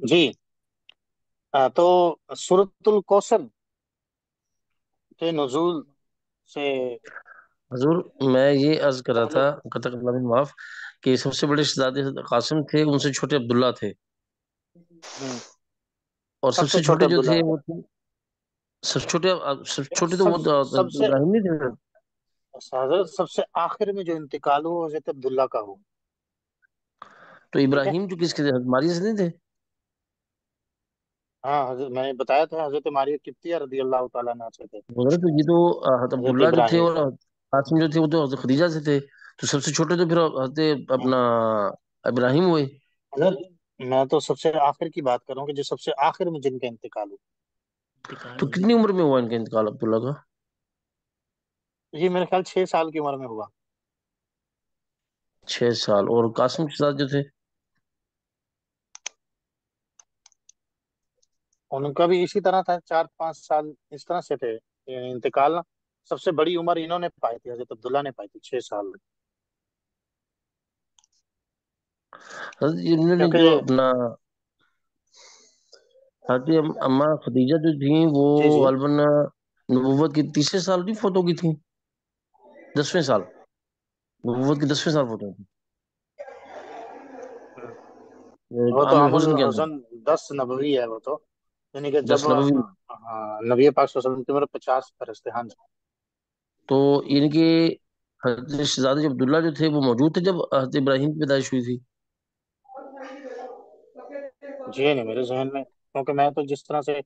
جی تو سورۃ الکوثر کے نزول سے حضور، میں یہ عرض کر رہا تھا، تعلق. قطع اللہ بن معاف، کہ سب سے بڑے شہزادے قاسم تھے، ان سے چھوٹے عبداللہ تھے، ہوں، اور سب سب سے سے چھوٹے چھوٹے جو عبداللہ تھے تھے. وہ تھے سب چھوٹے تو سب وہ سب سے ابراہیم نہیں تھے؟ حضرت سب سے آخر میں جو انتقال ہوا وہ حضرت عبداللہ کا ہوا. تو ٹھیک ہے. ابراہیم جو کس کے تھے، ماریہ سے نہیں تھے؟ ہاں حضرت میں نے بتایا تھا حضرت ماریہ قبطیہ رضی اللہ تعالیٰ عنہ سے تھے. حضرت تو یہ تو حضرت حضرت عبداللہ جو تھے ابراہیم. اور قاسم جو تھے وہ تو حضرت خدیجہ سے تھے، تو سب سے چھوٹے تو پھر حضرت ہاں. اپنا ابراہیم ہوئے. حضرت میں تو سب سے آخر کی بات کر رہا ہوں کہ جو سب سے آخر میں جن کا انتقال ہوا. تو کتنی عمر میں ہوا ان کا انتقال عبداللہ کا؟ یہ میرے خیال 6 سال کی عمر میں ہوا. 6 سال. اور قاسم کے ساتھ جو تھے؟ ان کا بھی اسی طرح تھا، 4 5 سال اس طرح سے تھے. یہ انتقال نا سب سے بڑی عمر انہوں نے پائی تھی، حضرت عبداللہ نے پائی تھی 6 سال. حضرت انہوں نے جو کیونکہ اپنا حضرت اما خدیجہ جو تھیں وہ جی جی. غالباً نبوت کی تیسرے سال کی فوت ہو گئی تھیں، 10ویں سال، نبوت کی 10ویں سال فوت ہوئی وہ تھی، تو عام عام الحزن کے اندر. الحزن 10 نبوی ہے وہ تو. یعنی کہ جب 10 نبوی. نبی پاک صلی اللہ علیہ وسلم کی عمر 50 برس تھے. ہاں جی. تو ان کے حضرت شہزادے جو عبداللہ جو تھے وہ موجود تھے جب حضرت ابراہیم کی پیدائش ہوئی تھی؟ جی نہیں میرے ذہن میں، کیونکہ میں تو جس طرح سے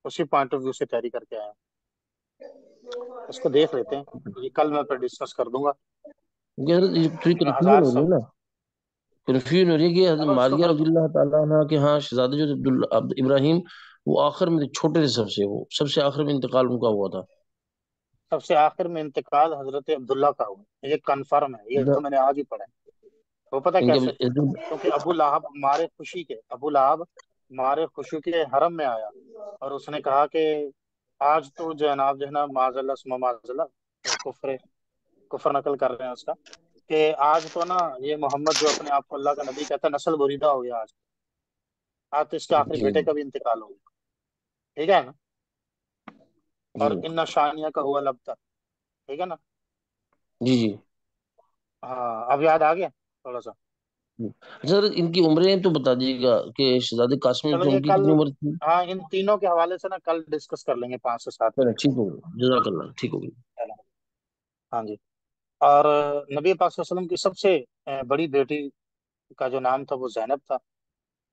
اسی پوائنٹ آف ویو سے تیاری کر کے آیا ہوں. اس کو دیکھ لیتے ہیں. یہ کل میں پھر ڈسکس کر دوں گا. کیونکہ حضرت یہ تھوڑی میں کنفیوژن ہزار ہو رہی ہے سب نا، کنفیوژن ہو رہی ہے کہ حضرت چلو اس کو ماریہ کل. رضی اللہ تعالیٰ عنہ کہ ہاں شہزادے جو ابراہیم وہ آخر میں چھوٹے تھے، سب سے آخر میں انتقال ان کا ہوا تھا. سب سے آخر میں انتقال حضرت عبداللہ کا ہوا، یہ کنفرم ہے، یہ تو میں نے آج ہی پڑھا ہے. وہ پتہ ان کے کیسے؟ کیونکہ ابو لہب مارے خوشی کے، ابو لہب مارے خوشی کے حرم میں آیا اور اس نے کہا کہ آج تو جناب جو ہے نا معاذ اللہ ثم معاذ اللہ کفر کفر نقل کر رہے ہیں اس کا، کہ آج تو نا یہ محمد جو اپنے آپ کو اللہ کا نبی کہتا ہے نسل بریدہ ہو گیا. آج تو اس کے آخری جی بیٹے کا بھی انتقال ہو گیا. ٹھیک ہے نا. اور جی ان شانیہ کا ہوا لبتر. ٹھیک ہے نا. جی جی. ہاں اب یاد آ گیا تھوڑا سا. اچھا سر، ان کی عمریں تو بتا دیجیے گا کہ شہزادے قاسم جو چلو تھے یہ ان کی کل، کتنی عمر تھی؟ ہاں ان تینوں کے حوالے سے نا کل ڈسکس کر لیں گے 5 سے 7 منٹ. ٹھیک ہو گیا، جزاک اللہ، ٹھیک ہو گیا. ہاں جی. اور نبی پاک صلی اللہ علیہ وسلم کی سب سے بڑی بیٹی کا جو نام تھا وہ زینب تھا.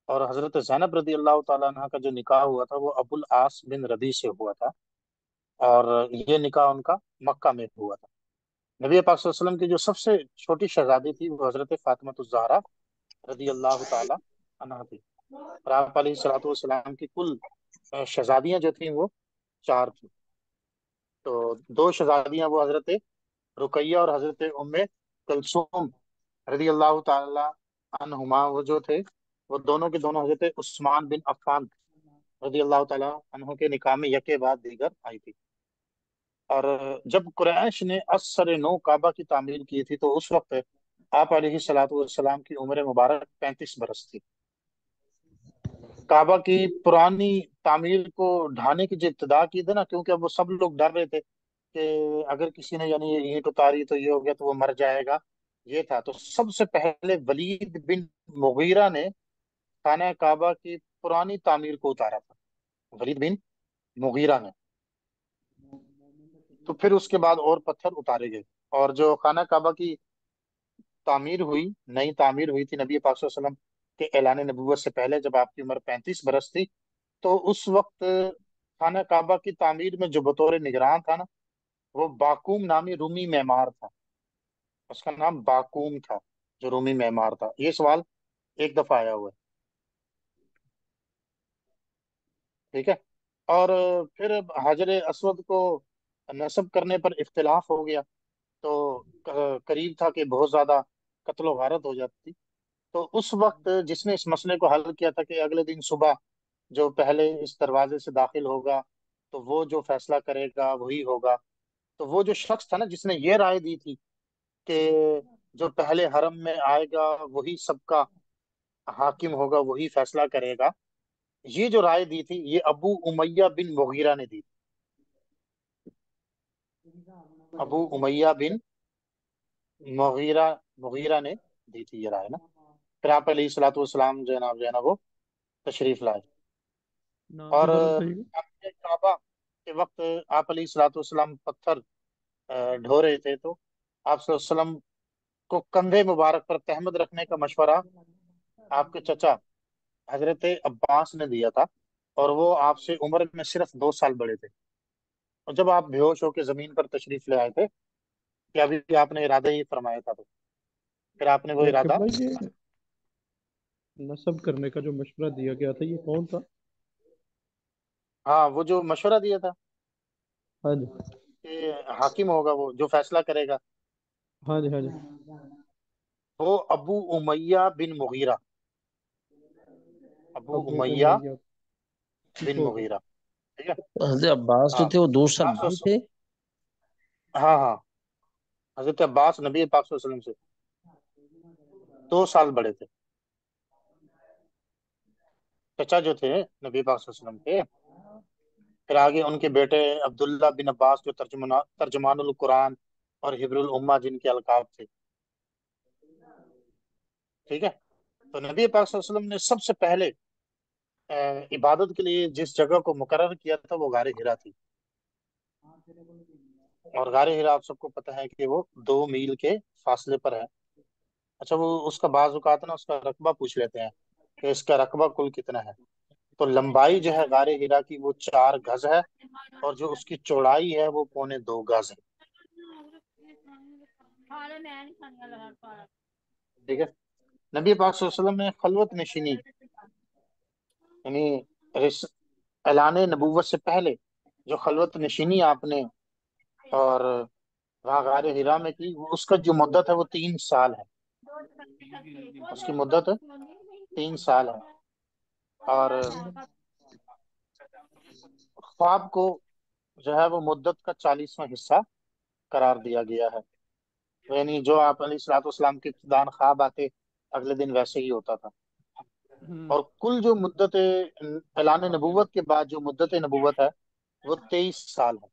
اور حضرت زینب رضی اللہ تعالیٰ عنہ کا جو نکاح ہوا تھا وہ ابو العاص بن ربیع سے ہوا تھا. اور یہ نکاح ان کا مکہ میں ہوا تھا. نبی پاک صلی اللہ علیہ وسلم کی جو سب سے چھوٹی شہزادی تھی وہ حضرت فاطمہ الزہرا رضی اللہ تعالیٰ عنہ تھی. اور آپ علیہ الصلوۃ والسلام کی کل شہزادیاں جو تھیں وہ 4 تھیں. تو 2 شہزادیاں وہ حضرت رقیہ اور حضرت ام کلثوم رضی اللہ تعالی عنہما وہ جو تھے وہ دونوں کے دونوں حضرت عثمان بن عفان رضی اللہ تعالی عنہ کے نکاح میں یکے بعد دیگر آئی تھی. اور جب قریش نے اثر نو کعبہ کی تعمیر کی تھی تو اس وقت آپ علیہ الصلوۃ والسلام کی عمر مبارک 35 برس تھی. کعبہ کی پرانی تعمیر کو ڈھانے کی جو ابتدا کی تھی نا، کیونکہ اب وہ سب لوگ ڈر رہے تھے کہ اگر کسی نے یعنی یہ اینٹ اتاری تو یہ ہو گیا تو وہ مر جائے گا. یہ تھا تو سب سے پہلے ولید بن مغیرہ نے خانہ کعبہ کی پرانی تعمیر کو اتارا تھا. ولید بن مغیرہ نے. تو پھر اس کے بعد اور پتھر اتارے گئے. اور جو خانہ کعبہ کی تعمیر ہوئی، نئی تعمیر ہوئی تھی نبی پاک صلی اللہ علیہ وسلم کے اعلان نبوت سے پہلے جب آپ کی عمر 35 برس تھی، تو اس وقت خانہ کعبہ کی تعمیر میں جو بطور نگران تھا نا وہ باقوم نامی رومی معمار تھا. اس کا نام باقوم تھا جو رومی معمار تھا. یہ سوال ایک دفعہ آیا ہوا ہے. ٹھیک ہے. اور پھر حجر اسود کو نصب کرنے پر اختلاف ہو گیا. تو قریب تھا کہ بہت زیادہ قتل و غارت ہو جاتی. تو اس وقت جس نے اس مسئلے کو حل کیا تھا کہ اگلے دن صبح جو پہلے اس دروازے سے داخل ہوگا تو وہ جو فیصلہ کرے گا وہی ہوگا. تو وہ جو شخص تھا نا جس نے یہ رائے دی تھی کہ جو پہلے حرم میں آئے گا وہی سب کا حاکم ہوگا، وہی فیصلہ کرے گا. یہ جو رائے دی تھی یہ ابو امیہ بن مغیرہ نے دی تھی۔ ابو امیہ بن مغیرہ مغیرہ نے دی تھی یہ رائے نا۔ پھر آپ علیہ الصلوۃ والسلام جو ہے نا وہ تشریف لائے، نام اور دوبارہ بتائیے گا؟ اپنے کعبہ کے وقت آپ علیہ الصلوۃ والسلام پتھر ڈھو رہے تھے، تو آپ صلی اللہ علیہ وسلم کو کندھے مبارک پر تہمت رکھنے کا مشورہ آپ کے چچا حضرت عباس نے دیا تھا، اور وہ آپ سے عمر میں صرف 2 سال بڑے تھے۔ اور جب آپ بے ہوش ہو کے زمین پر تشریف لے آئے تھے کہ ابھی آپ نے ارادہ ہی فرمایا تھا، تو پھر آپ نے وہ ارادہ، قبلہ یہ نصب کرنے کا جو مشورہ دیا گیا تھا یہ کون تھا؟ ہاں وہ جو مشورہ دیا تھا ہاں جی، کہ حاکم ہوگا وہ جو فیصلہ کرے گا، ہاں جی، ہاں جی۔ وہ ابو امیہ بن مغیرہ، ابو ابو امیہ امیہ، ٹھیک بن ہو گیا۔ مغیرہ، ٹھیک ہے۔ حضرت عباس جو ہاں تھے وہ 2 سال آپ بڑے تھے؟ ہاں ہاں، حضرت عباس نبی پاک صلی اللہ علیہ وسلم سے 2 سال بڑے تھے، چچا جو تھے نبی پاک صلی اللہ علیہ وسلم کے۔ پھر آگے ان کے بیٹے عبداللہ بن عباس جو ترجمان القرآن اور حبر الامہ جن کے القاب تھے، ٹھیک ہے۔ تو نبی پاک صلی اللہ علیہ وسلم نے سب سے پہلے عبادت کے لیے جس جگہ کو مقرر کیا تھا وہ غار ہرا تھی، اور غار ہرا آپ سب کو پتہ ہے کہ وہ 2 میل کے فاصلے پر ہے۔ اچھا، وہ اس کا بعض اوقات نا اس کا رقبہ پوچھ لیتے ہیں کہ اس کا رقبہ کل کتنا ہے، تو لمبائی جو ہے غار ہرا کی وہ 4 گز ہے، اور جو اس کی چوڑائی ہے وہ 2.25 گز ہے، ٹھیک ہے۔ نبی پاک صلی اللہ علیہ وسلم نے خلوت نشینی، یعنی رس اعلان نبوت سے پہلے جو خلوت نشینی آپ نے اور وہاں غار ہرا میں کی، وہ اس کا جو مدت ہے وہ 3 سال ہے، اس کی مدت 3 سال ہے۔ اور خواب کو جو ہے وہ مدت کا 40واں حصہ قرار دیا گیا ہے، یعنی جو آپ علیہ الصلوۃ والسلام کے ابتدان خواب آتے اگلے دن ویسے ہی ہوتا تھا۔ اور کل جو مدت اعلان نبوت کے بعد جو مدت نبوت ہے وہ 23 سال ہے۔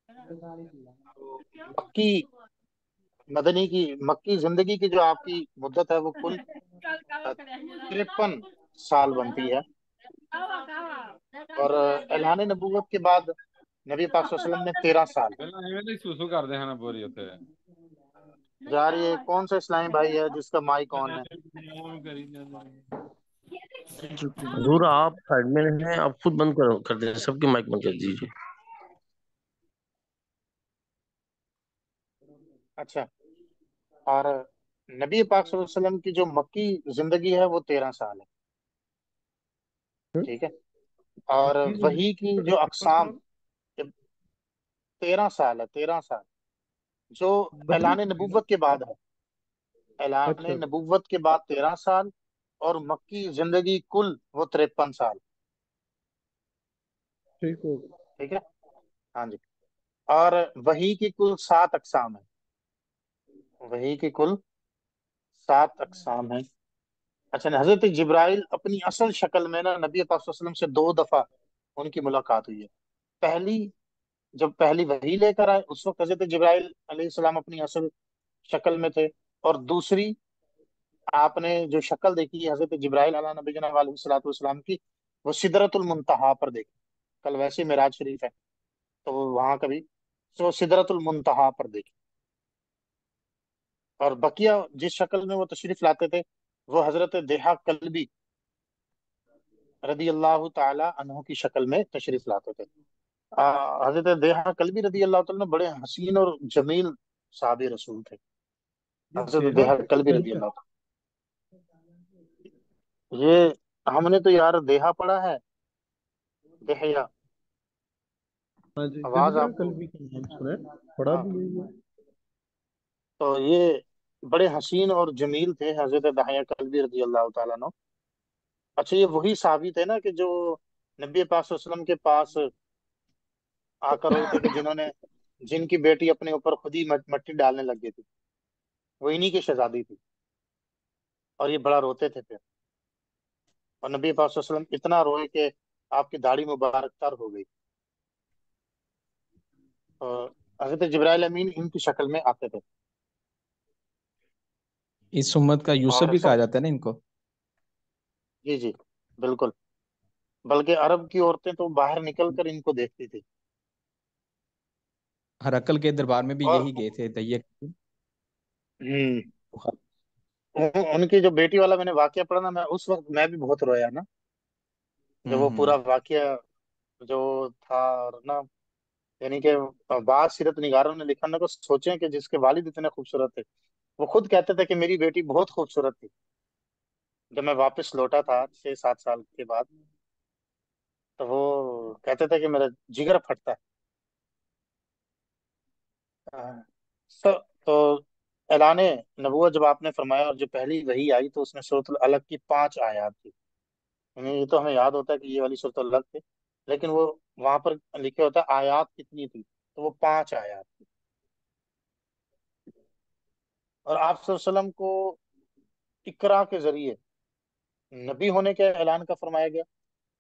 تو مکی مکی زندگی کی جو آپ کی مدت ہے وہ کل 53 سال بنتی ہے۔ اور اعلان نبوت کے بعد نبی پاک صلی اللہ علیہ وسلم نے 13 سال، ਪਹਿਲਾਂ ਐਵੇਂ ਦੇ ਸੁਸੂ ਕਰਦੇ ਹਨ ਬੋਰੀ ਉੱਤੇ جا رہی ہے کون سا اسلامی بھائی ہے جس کا مائک آن ہے؟ ਉਹ ਕਰੀ ਜਾਂਦੇ حضور آپ سائڈ میں ہیں، آپ خود بند کر دیں، سب کی مائک بند کر دیجیے۔ اچھا، اور نبی پاک صلی اللہ علیہ وسلم کی جو مکی زندگی ہے وہ 13 سال ہے، ٹھیک ہے۔ اور مکی وہی زندگی کی پر جو کتنا اقسام، سال؟ 13 سال ہے، 13 سال جو وہی اعلان کی نا؟ نبوت کے بعد ہے، اعلان اچھا، نبوت کے بعد 13 سال، اور مکی زندگی کل وہ 53 سال، ٹھیک ہو گیا۔ ٹھیک ہے۔ ہاں جی، اور وہی کی کل 7 اقسام ہیں، وہی کی کل 7 اقسام ہیں۔ اچھا، حضرت جبرائیل اپنی اصل شکل میں نا نبی پاک صلی اللہ علیہ وسلم سے 2 دفعہ ان کی ملاقات ہوئی ہے۔ پہلی جب پہلی وحی لے کر آئے اس وقت حضرت جبرائیل علیہ السلام اپنی اصل شکل میں تھے، اور دوسری آپ نے جو شکل دیکھی حضرت جبرائیل علیہ نبی جناب علیہ الصلوۃ والسلام کی، وہ سدرۃ المنتہا پر دیکھی، کل ویسے معراج شریف ہے تو وہ وہاں کبھی تو سدرۃ المنتہا پر دیکھی۔ اور بقیہ جس شکل میں وہ تشریف لاتے تھے وہ حضرت دیہا کلبی رضی اللہ تعالی عنہ کی شکل میں تشریف لاتے تھے۔ حضرت دیہا کلبی رضی اللہ تعالیٰ عنہ بڑے حسین اور جمیل صحابی رسول تھے، یہ حضرت دیہا دیہا کلبی کل رضی بھی ہے؟ اللہ تعالیٰ، یہ ہم نے تو یار دیہا پڑھا ہے، دہیا، ہاں جی، آواز دہیا آپ کل کو، بھی کا نام سنا ہے، پڑھا ہاں، بھی ہے یہ۔ تو یہ بڑے حسین اور جمیل تھے حضرت دہیا کلبی رضی اللہ تعالیٰ عنہ۔ اچھا، یہ وہی صحابی تھے نا کہ جو نبی پاک صلی اللہ علیہ وسلم کے پاس آ کر روئے تھے، کہ جن کی بیٹی اپنے اوپر خود ہی مٹی ڈالنے لگ گئی تھی، وہ انہی کی شہزادی تھی، اور یہ بڑا روتے تھے پھر، اور نبی پاک صلی اللہ علیہ وسلم اتنا روئے کہ آپ کی داڑھی مبارک تر ہو گئی. اور حضرت جبرائیل امین ان کی شکل میں آتے تھے. اس امت کا یوسف اور بھی کہا سب، جاتا ہے نا ان کو. جی جی بالکل. بلکہ عرب کی عورتیں تو باہر نکل کر ان کو دیکھتی تھی. ہرکل کے دربار میں بھی اور یہی گئے تھے دہیے. ہم، ان کی جو بیٹی والا میں نے واقعہ پڑھا نا، میں اس وقت میں بھی بہت رویا نا، جب وہ ہوں. پورا واقعہ جو تھا. اور نا یعنی کہ بعض سیرت نگاروں نے لکھا نا کو سوچیں کہ جس کے والد اتنے خوبصورت تھے، وہ خود کہتے تھے کہ میری بیٹی بہت خوبصورت تھی. جب میں واپس لوٹا تھا 6-7 سال کے بعد، تو وہ کہتے تھے کہ میرا جگر پھٹتا ہے. ہاں. تو اعلان نبوت جب آپ نے فرمایا اور جو پہلی وحی آئی تو اس میں سورۃ العلق کی 5 آیات تھی. یعنی یہ تو ہمیں یاد ہوتا ہے کہ یہ والی سورۃ العلق تھی، لیکن وہ وہاں پر لکھے ہوتا ہے آیات کتنی تھی، تو وہ 5 آیات تھی. اور آپ صلی اللہ علیہ وسلم کو اقرا کے ذریعے نبی ہونے کے اعلان کا فرمایا گیا.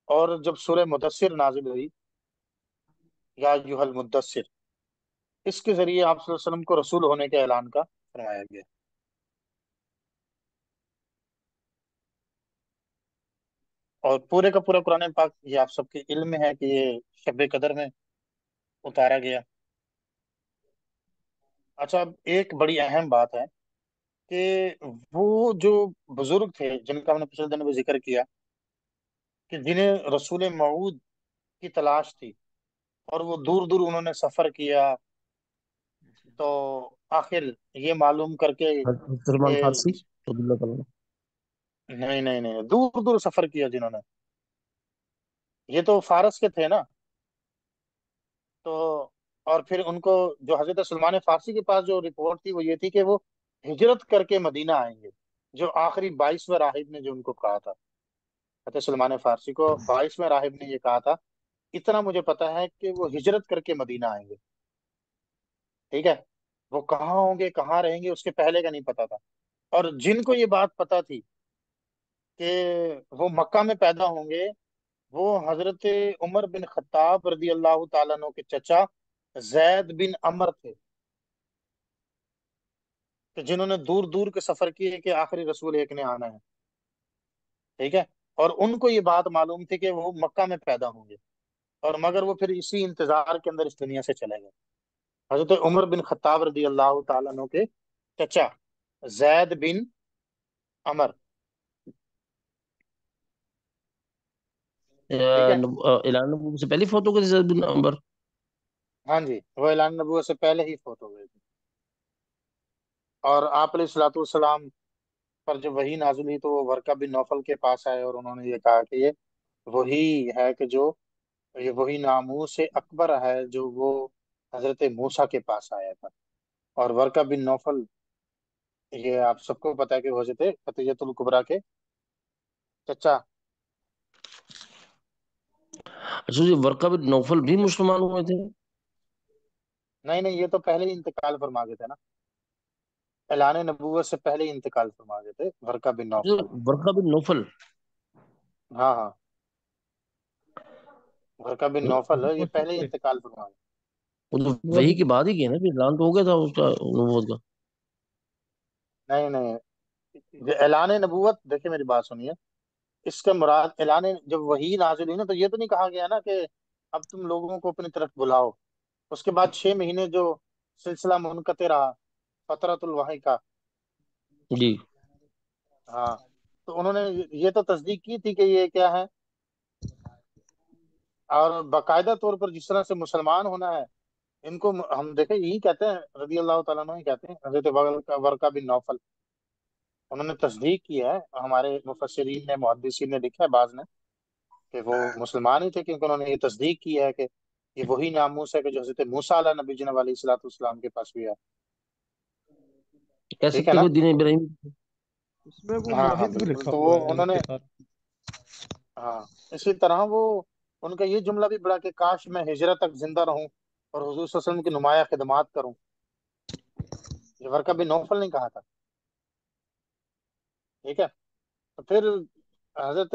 اور جب سورہ مدثر نازل ہوئی، یا ایھا المدثر، اس کے ذریعے آپ صلی اللہ علیہ وسلم کو رسول ہونے کے اعلان کا فرمایا گیا. اور پورے کا پورا قرآن پاک یہ آپ سب کے علم میں ہے کہ یہ شب قدر میں اتارا گیا. اچھا، اب ایک بڑی اہم بات ہے کہ وہ جو بزرگ تھے جن کا ہم نے پچھلے دن میں ذکر کیا، کہ جنہیں رسول موعود کی تلاش تھی اور وہ دور دور انہوں نے سفر کیا، تو آخر یہ معلوم کر کے سلمان کہ فارسی رضی اللہ تعالیٰ عنہ. نہیں نہیں نہیں، دور دور سفر کیا جنہوں نے، یہ تو فارس کے تھے نا. تو اور پھر ان کو جو حضرت سلمان فارسی کے پاس جو رپورٹ تھی وہ یہ تھی کہ وہ ہجرت کر کے مدینہ آئیں گے. جو آخری 22ویں راہب نے جو ان کو کہا تھا، حضرت سلمان فارسی کو 22ویں راہب نے یہ کہا تھا، اتنا مجھے پتا ہے کہ وہ ہجرت کر کے مدینہ آئیں گے. ٹھیک ہے، وہ کہاں ہوں گے کہاں رہیں گے اس کے پہلے کا نہیں پتا تھا. اور جن کو یہ بات پتا تھی کہ وہ مکہ میں پیدا ہوں گے، وہ حضرت عمر بن خطاب رضی اللہ تعالیٰ عنہ کے چچا زید بن عمر تھے، کہ جنہوں نے دور دور کے سفر کیے کہ آخری رسول ایک نے آنا ہے. ٹھیک ہے. اور ان کو یہ بات معلوم تھی کہ وہ مکہ میں پیدا ہوں گے، اور مگر وہ پھر اسی انتظار کے اندر اس دنیا سے چلے گئے. حضرت عمر بن خطاب رضی اللہ تعالیٰ عنہ کے چچا زید بن عمر. ٹھیک ہے. اعلان نبوت سے پہلی فوٹو کے زید بن عمر. ہاں جی، وہ اعلان نبوت سے پہلے ہی فوت ہو گئے تھے. اور آپ علیہ الصلوۃ والسلام پر جب وہی نازل ہوئی تو وہ ورقہ بن نوفل کے پاس آئے اور انہوں نے یہ کہا کہ یہ وہی ہے کہ جو یہ وہی ناموس اکبر ہے جو وہ حضرت موسیٰ کے پاس آیا تھا. اور ورقہ بن نوفل یہ آپ سب کو پتا ہے کہ وہ حضرت فتیۃ الکبریٰ کے چچا. اچھا جی، ورقہ بن نوفل بھی مسلمان ہوئے تھے؟ نہیں نہیں، یہ تو پہلے ہی انتقال فرما گئے تھے نا، اعلان نبوت سے پہلے ہی انتقال فرما گئے تھے ورقہ بن اچھا، نوفل. ورقہ بن نوفل. ہاں ہاں، ورقہ بن نوفل ہے، یہ پہلے ہی انتقال فرما گئے. وہ تو وہی کے بعد ہی کیا نا، پھر اعلان تو ہو گیا تھا اس کا نبوت کا. نہیں نہیں، یہ اعلان نبوت دیکھیں میری بات سنیے، اس کا مراد اعلان جب وہی نازل ہوئی نا تو یہ تو نہیں کہا گیا نا کہ اب تم لوگوں کو اپنی طرف بلاؤ. اس کے بعد 6 مہینے جو سلسلہ منقطع رہا، فترۃ الوحی کا. جی. ہاں، تو انہوں نے یہ تو تصدیق کی تھی کہ یہ کیا ہے. اور باقاعدہ طور پر جس طرح سے مسلمان ہونا ہے، ان کو ہم دیکھیں یہی کہتے ہیں رضی اللہ تعالیٰ عنہ، ہی کہتے ہیں حضرت ورقہ بن نوفل. انہوں نے تصدیق کی ہے، ہمارے مفسرین نے محدثین نے لکھا ہے بعض نے کہ وہ مسلمان ہی تھے، کیونکہ انہوں نے یہ تصدیق کی ہے کہ یہ وہی ناموس ہے کہ جو حضرت موسیٰ علیہ نبی جناب علیہ الصلوۃ والسلام کے پاس بھی ہے. کہہ ٹھیک ہے سکتے نا. کوئی دین ابراہیم. اس میں وہ ہاں ہاں واحد بھی بالکل. لکھا تو وہ ہوا ہے انہوں نے، انتقال. ہاں، اسی طرح وہ ان کا یہ جملہ بھی بڑا کہ کاش میں ہجرت تک زندہ رہوں اور حضور صلی اللہ علیہ وسلم کی نمایاں خدمات کروں. یہ ورقہ بن نوفل نے کہا تھا. ٹھیک ہے. تو پھر حضرت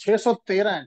613,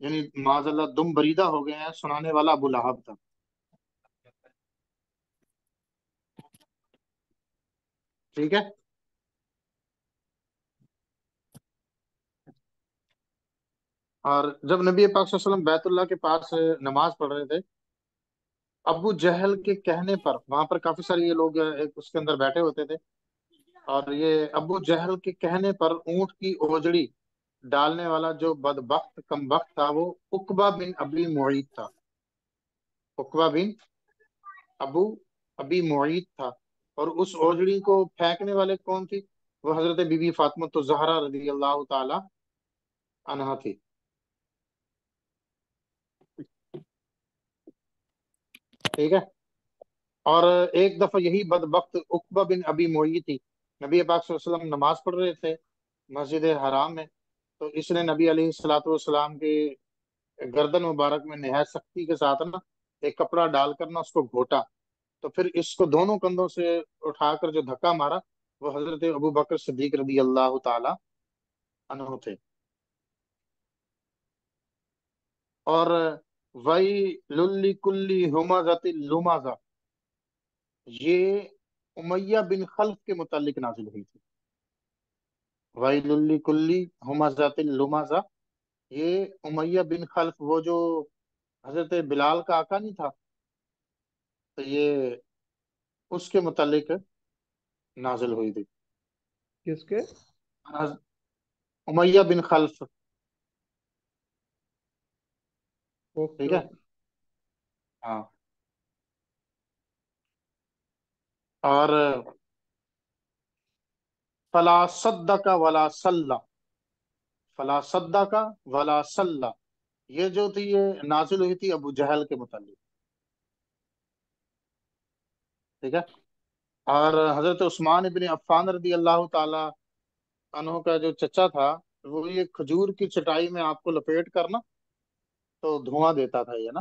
یعنی معاذ اللہ دم بریدہ ہو گئے ہیں، سنانے والا ابو لہب تھا. ٹھیک ہے. اور جب نبی پاک صلی اللہ علیہ وسلم بیت اللہ کے پاس نماز پڑھ رہے تھے، ابو جہل کے کہنے پر، وہاں پر کافی سارے یہ لوگ ایک اس کے اندر بیٹھے ہوتے تھے، اور یہ ابو جہل کے کہنے پر اونٹ کی اوجڑی ڈالنے والا جو بدبخت کم بخت تھا وہ عقبہ بن ابی معیط تھا. عقبہ بن ابو ابی معیط تھا. اور اس اوجڑی کو پھینکنے والے کون تھی؟ وہ حضرت بی بی فاطمہ الزہرا رضی اللہ تعالی عنہا تھی. ٹھیک ہے. اور ایک دفعہ یہی بدبخت عقبہ بن ابی معیط تھی، نبی پاک صلی اللہ علیہ وسلم نماز پڑھ رہے تھے مسجد حرام میں، تو اس نے نبی علیہ الصلوۃ والسلام کے گردن مبارک میں نہایت سختی کے ساتھ نا ایک کپڑا ڈال کر نا اس کو گھوٹا. تو پھر اس کو دونوں کندھوں سے اٹھا کر جو دھکا مارا وہ حضرت ابو بکر صدیق رضی اللہ تعالی عنہ تھے. اور وَيْلٌ لِّكُلِّ ہُمَزَةٍ لُمَزَةٍ، یہ امیہ بن خلف کے متعلق نازل ہوئی تھی. وَيْلٌ لِّكُلِّ ہُمَزَةٍ لُمَزَةٍ، یہ امیہ بن خلف، وہ جو حضرت بلال کا آقا نہیں تھا، تو یہ اس کے متعلق نازل ہوئی تھی. کس کے؟ امیہ بن خلف. اوکے ٹھیک ہے. اوکے. ہاں. اور فلا صدق ولا صلی، فلا صدق ولا صلی، یہ جو تھی یہ نازل ہوئی تھی ابو جہل کے متعلق. ٹھیک ہے. اور حضرت عثمان ابن عفان رضی اللہ تعالی عنہ کا جو چچا تھا، وہ یہ کھجور کی چٹائی میں آپ کو لپیٹ کرنا تو دھواں دیتا تھا یہ نا.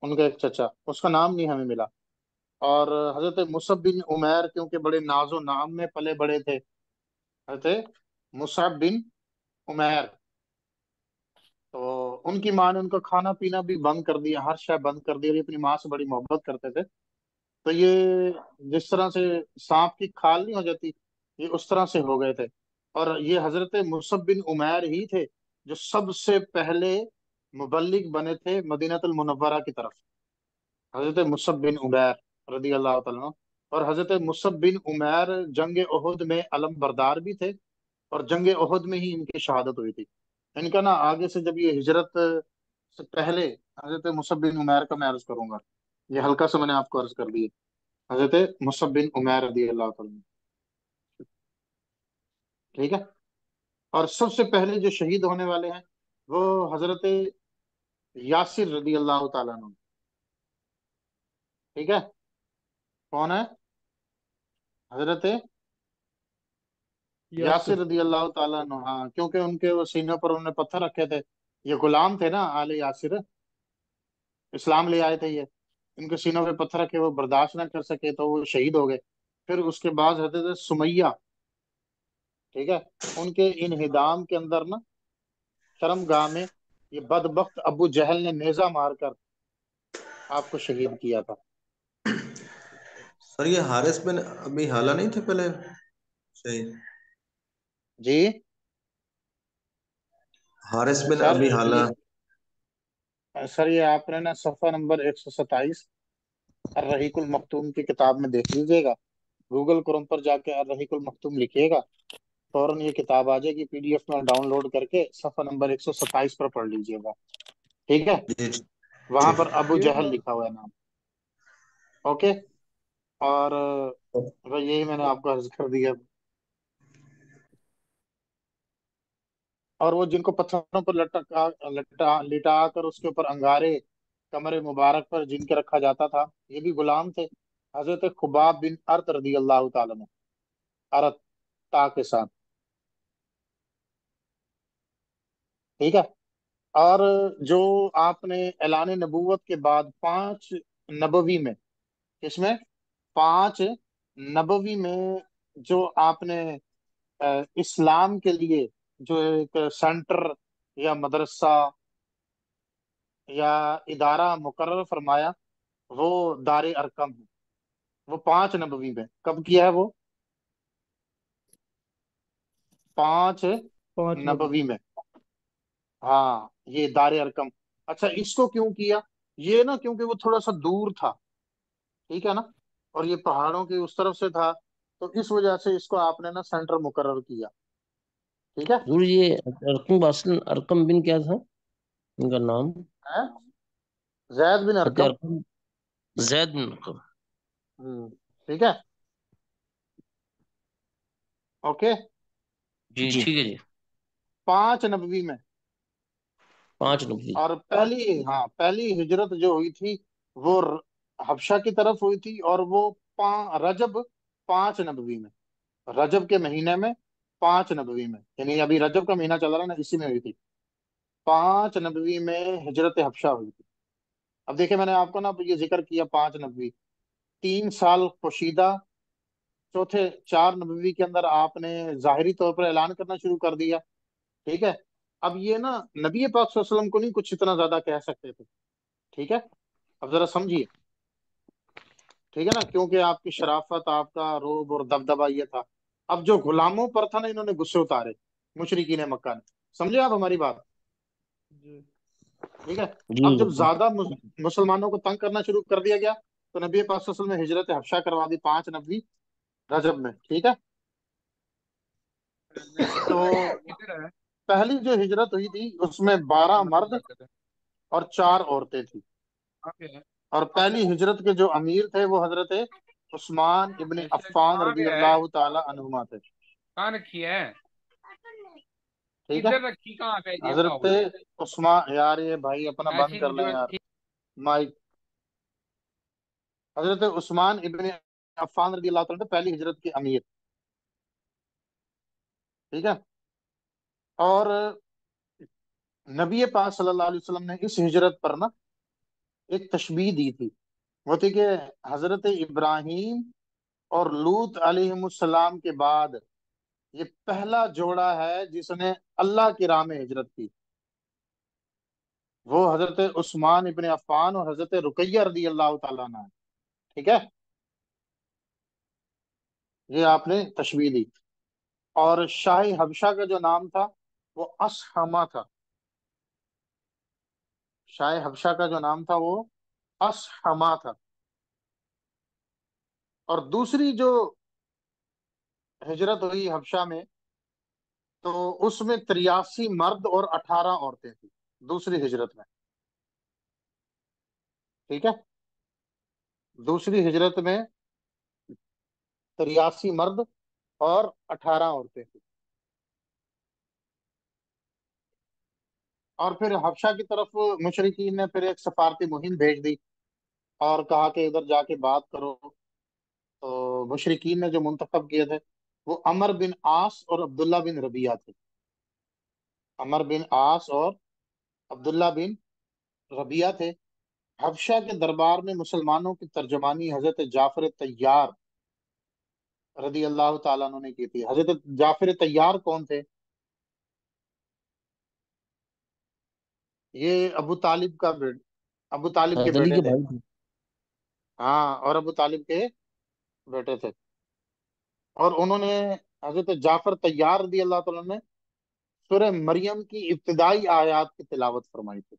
ان کا ایک چچا، اس کا نام نہیں ہمیں ملا. اور حضرت مصعب بن عمیر کیونکہ بڑے ناز و نام میں پلے بڑے تھے، حضرت مصعب بن عمیر، تو ان کی ماں نے ان کا کھانا پینا بھی بند کر دیا، ہر شے بند کر دیا. یہ اپنی ماں سے بڑی محبت کرتے تھے. تو یہ جس طرح سے سانپ کی کھال نہیں ہو جاتی، یہ اس طرح سے ہو گئے تھے. اور یہ حضرت مصعب بن عمیر ہی تھے جو سب سے پہلے مبلغ بنے تھے مدینہ المنورہ کی طرف. حضرت مصعب بن عمیر رضی اللہ تعالیٰ عنہ. اور حضرت مصعب بن عمیر جنگ احد میں علم بردار بھی تھے، اور جنگ احد میں ہی ان کی شہادت ہوئی تھی. ان کا نا آگے سے جب یہ ہجرت سے پہلے، حضرت مصعب بن عمیر کا میں عرض کروں گا، یہ ہلکا سا میں نے آپ کو عرض کر دی. حضرت مصعب بن عمیر رضی اللہ تعالیٰ عنہ. ٹھیک ہے. اور سب سے پہلے جو شہید ہونے والے ہیں وہ حضرت یاسر رضی اللہ تعالیٰ عنہ. ٹھیک ہے. کون ہے؟ حضرت یاسر. یاسر رضی اللہ تعالیٰ عنہ. ہاں، کیونکہ ان کے وہ سینوں پر انہوں نے پتھر رکھے تھے. یہ غلام تھے نا آل یاسر، اسلام لے آئے تھے یہ. ان کے سینوں پہ پتھر رکھے، وہ برداشت نہ کر سکے تو وہ شہید ہو گئے. پھر اس کے بعد حضرت سمیہ، ٹھیک ہے، ان کے انہدام کے اندر نا شرم گاہ میں یہ بدبخت ابو جہل نے نیزہ مار کر آپ کو شہید کیا تھا. سر یہ حارث بن ابھی حالہ نہیں تھے پہلے شہید؟ جی حارث بن سر، ابھی حالہ. یہ آپ نے نا صفحہ نمبر 127 الرحیق المختوم کی کتاب میں دیکھ لیجئے گا. گوگل کروم پر جا کے الرحیق المختوم لکھیے گا، فوراً یہ کتاب آ جائے گی پی ڈی ایف میں. ڈاؤن لوڈ کر کے صفحہ نمبر 127 پر پڑھ لیجئے گا. ٹھیک ہے. جی وہاں ٹھیک پر ابو یہ جہل لکھا ہوا ہے نام. اوکے. اور ہے. بھائی یہی میں نے آپ کو عرض کر دیا. اور وہ جن کو پتھروں پر لٹا کر اس کے اوپر انگارے کمر مبارک پر جن کے رکھا جاتا تھا، یہ بھی غلام تھے. حضرت خباب بن ارت رضی اللہ تعالیٰ عنہ، ارت تا کے ساتھ. ٹھیک ہے. اور جو آپ نے اعلان نبوت کے بعد 5 نبوی میں، اس میں 5 نبوی میں جو آپ نے اسلام کے لیے جو ایک سینٹر یا مدرسہ یا ادارہ مقرر فرمایا وہ دار ارقم ہے، وہ 5 نبوی میں کب کیا ہے؟ وہ 5 نبوی 5 نبوی میں، ہاں یہ دار ارقم۔ اچھا اس کو کیوں کیا؟ یہ نا کیونکہ وہ تھوڑا سا دور تھا، ٹھیک ہے نا، اور یہ پہاڑوں کی اس طرف سے تھا، تو اس وجہ سے اس کو آپ نے نا سینٹر مقرر کیا، ٹھیک ہے؟ حضور یہ ارقم اصل ارقم بن کیا تھا ان کا نام؟ ہیں؟ زید بن حضرت ارقم۔ ارقم زید بن ارقم۔ ٹھیک ہے، اوکے۔ جی جی ٹھیک ہے جی۔ 5 نبوی میں، 5 نبی۔ اور پہلی ہجرت جو ہوئی تھی وہ حبشہ کی طرف ہوئی تھی، اور وہ رجب 5 نبوی میں، رجب کے مہینے میں 5 نبوی میں، یعنی ابھی رجب کا مہینہ چل رہا ہے نا، اسی میں ہوئی تھی، 5 نبوی میں ہجرت حبشہ ہوئی تھی۔ اب دیکھیں میں نے آپ کو نا یہ ذکر کیا 5 نبوی، 3 سال پوشیدہ، چوتھے 4 نبوی کے اندر آپ نے ظاہری طور پر اعلان کرنا شروع کر دیا، ٹھیک ہے؟ اب یہ نا نبی پاک صلی اللہ علیہ وسلم کو نہیں کچھ اتنا زیادہ کہہ سکتے تھے، ٹھیک ہے؟ اب ذرا سمجھیے، ٹھیک ہے نا، کیونکہ آپ کی شرافت، آپ کا روب اور دبدبا یہ تھا۔ اب جو غلاموں پر تھا نا، انہوں نے غصے اتارے، مشرکین مکہ نے، سمجھے آپ ہماری بات؟ جی ٹھیک ہے، جی اب جب زیادہ مسلمانوں کو تنگ کرنا شروع کر دیا گیا تو نبی پاک صلی اللہ علیہ وسلم نے ہجرت حبشہ کروا دی 5 نبوی رجب میں، ٹھیک ہے؟ تو پہلی جو ہجرت ہوئی تھی اس میں 12 مرد اور 4 عورتیں تھیں، اور پہلی ہجرت کے جو امیر تھے وہ حضرت عثمان ابن عفان رضی اللہ تعالی عنہما تھے، کہاں رکھی ہے؟ ٹھیک ہے؟ کدھر رکھی؟ کہاں پہ یہ بتاؤ حضرت مجھے۔ عثمان، یار یہ بھائی اپنا بند ایسی کر جو لیں یار رکھی۔ مائک۔ حضرت عثمان ابن عفان رضی اللہ تعالیٰ عنہ پہلی ہجرت کے امیر، ٹھیک ہے؟ اور نبی پاک صلی اللہ علیہ وسلم نے اس ہجرت پر نا ایک تشبیہ دی تھی، وہ تھی کہ حضرت ابراہیم اور لوط علیہ السلام کے بعد یہ پہلا جوڑا ہے جس نے اللہ کی راہ میں ہجرت کی، وہ حضرت عثمان ابن عفان اور حضرت رقیہ رضی اللہ تعالیٰ عنہ، ٹھیک ہے؟ یہ آپ نے تشبیہ دی۔ اور شاہ حبشہ کا جو نام تھا وہ اسحمہ تھا، شاہ حبشہ کا جو نام تھا وہ اسحمہ تھا۔ اور دوسری جو ہجرت ہوئی حبشہ میں تو اس میں 83 مرد اور 18 عورتیں تھیں، دوسری ہجرت میں، ٹھیک ہے؟ دوسری ہجرت میں 83 مرد اور 18 عورتیں تھیں، اور پھر حبشہ کی طرف مشرکین نے پھر ایک سفارتی مہم بھیج دی اور کہا کہ ادھر جا کے بات کرو، تو مشرکین نے جو منتخب کیے تھے وہ عمر بن عاص اور عبداللہ بن ربیعہ تھے، عمر بن عاص اور عبداللہ بن ربیعہ تھے۔ حبشہ کے دربار میں مسلمانوں کی ترجمانی حضرت جعفر طیار رضی اللہ تعالیٰ عنہ نے کی تھی۔ حضرت جعفر طیار کون تھے؟ یہ ابو طالب کے حضرت علی بیٹے کے تھے، بھائی تھے۔ ہاں، اور ابو طالب کے بیٹے تھے، اور انہوں نے حضرت جعفر طیار رضی اللہ تعالیٰ نے سورہ مریم کی ابتدائی آیات کی تلاوت فرمائی تھی،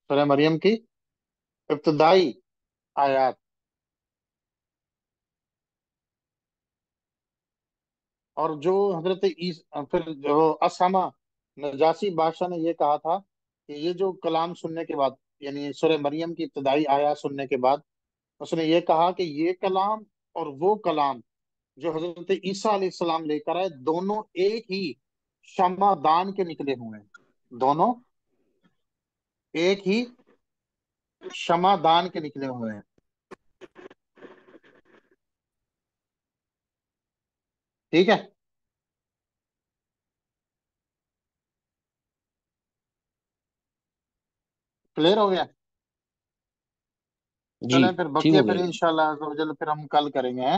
سورہ مریم کی ابتدائی آیات۔ اور جو حضرت پھر جو اسامہ نجاشی بادشاہ نے یہ کہا تھا کہ یہ جو کلام سننے کے بعد، یعنی سورہ مریم کی ابتدائی آیات سننے کے بعد اس نے یہ کہا کہ یہ کلام اور وہ کلام جو حضرت عیسیٰ علیہ السلام لے کر آئے دونوں ایک ہی شمع دان کے نکلے ہوئے ہیں، دونوں ایک ہی شمع دان کے نکلے ہوئے ہیں، ٹھیک ہے؟ کلیئر ہو گیا؟ جی چلیں پھر ٹھیک بقیہ ہو پھر گیا۔ انشاءاللہ عز و جل پھر ہم کل کریں گے، ہیں؟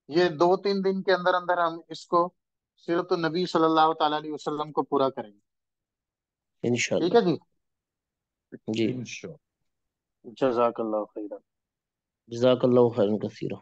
یہ 2-3 دن کے اندر اندر ہم اس کو سیرت النبی صلی اللہ تعالیٰ علیہ وسلم کو پورا کریں گے. ٹھیک انشاءاللہ. ہے جی. جی انشاءاللہ. جزاک اللہ خیرہ. جزاک اللہ خیرا کثیرا.